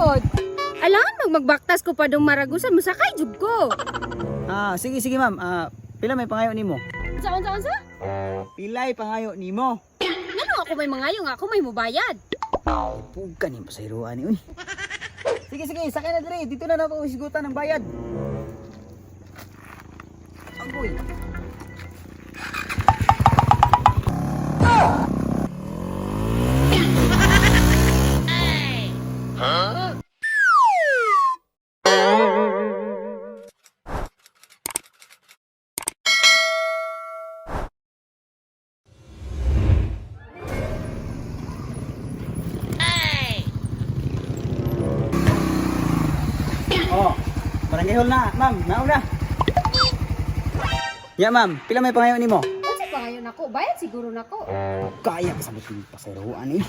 pod. Alangan magbaktas ko pa dong maragusan musakay jud ko. Sige sige ma'am. Pila may pangayo nimo? Unsa? Pilay pangayo nimo. Ngano ako may mangayo nga ako may mubayad. Puga ni pasayroan ni uy. Sige sige, sakay na dire. Dito na ako isigutan ng bayad. Agoy. Barangay hall na, ma'am. Nauna. Ya, ma'am. Pila may pangayo nimo? Unsa pangayon ako? Bayad siguro nako. Kaya kasabot yung pasayroan eh.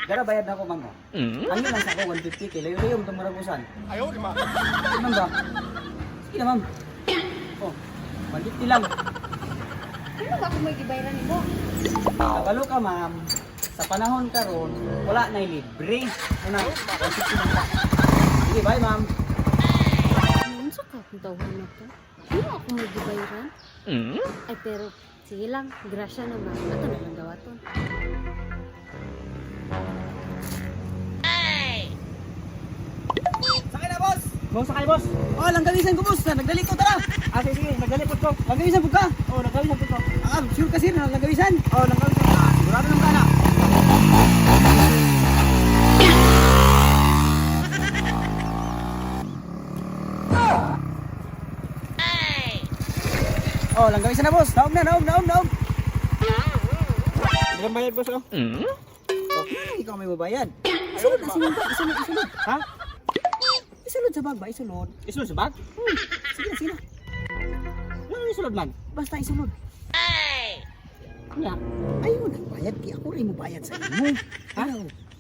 Gara bayad na ako, ma'am. Ano lang sa ako 150 kay layo-layo mo maragusan. Ayaw di ma'am. Ma'am ba? Sige na, ma'am. Oh, 150 lang. Ano ba kung may gibayaran nimo? Kabalo ka, ma'am. Sa panahon karon, wala na libre. Una, 150 lang. Sige, bye, ma'am. Unsa ka kung tawhan na to? Ano ako may gibayaran? Ay pero sige lang, grasya naman. Ato na lang dawaton. Sakay na, boss! Boss, sakay, boss! Oh, langgalisan ko, boss! Nagdali ko, tara! Sige, sige, nagdali ko. Langgalisan po ka? Oh, langgalisan po ko. Sure ka, sir, langgalisan? Oh, langgalisan. Sigurado ng kana. Oh, langgalisan na, boss! Naog na! Ilang bayad, boss, oh? Okay, ikaw may mabayad. Isulod na, isulod. Ha? Isulod sa bag ba? Isulod. Isulod sa bag? Sige na. Ano isulod man? Basta isulod. Ano? Ayaw mo nagbayad. Ako rin mo bayad sa imo. Ha?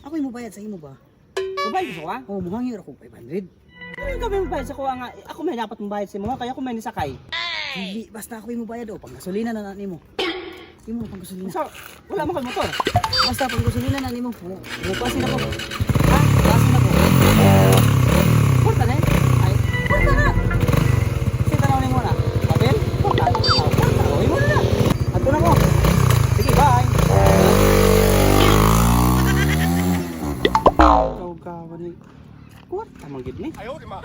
Ako rin mo bayad sa imo ba? Mabayad gusto ka? Oo, muhangir ako 500. Ano ka may mabayad sa kuha nga? Ako may dapat mabayad sa imo nga, kaya ako may nisakay. Hindi, basta ako rin mo bayad o. Pang gasolina na natin mo. Imo pang gasolina. So, wala mo kang motor. Basta pang gasolina na nimo. Bukasin ako. Ha? Bukasin ako. Porta na eh. Ay, porta na. Kasi tanaw ni mo na. Papel? Porta. Porta. Uwi mo na. Ato na ko. Sige, bye. Ikaw ka, wani. Porta, manggid ni. Ayaw, di ma.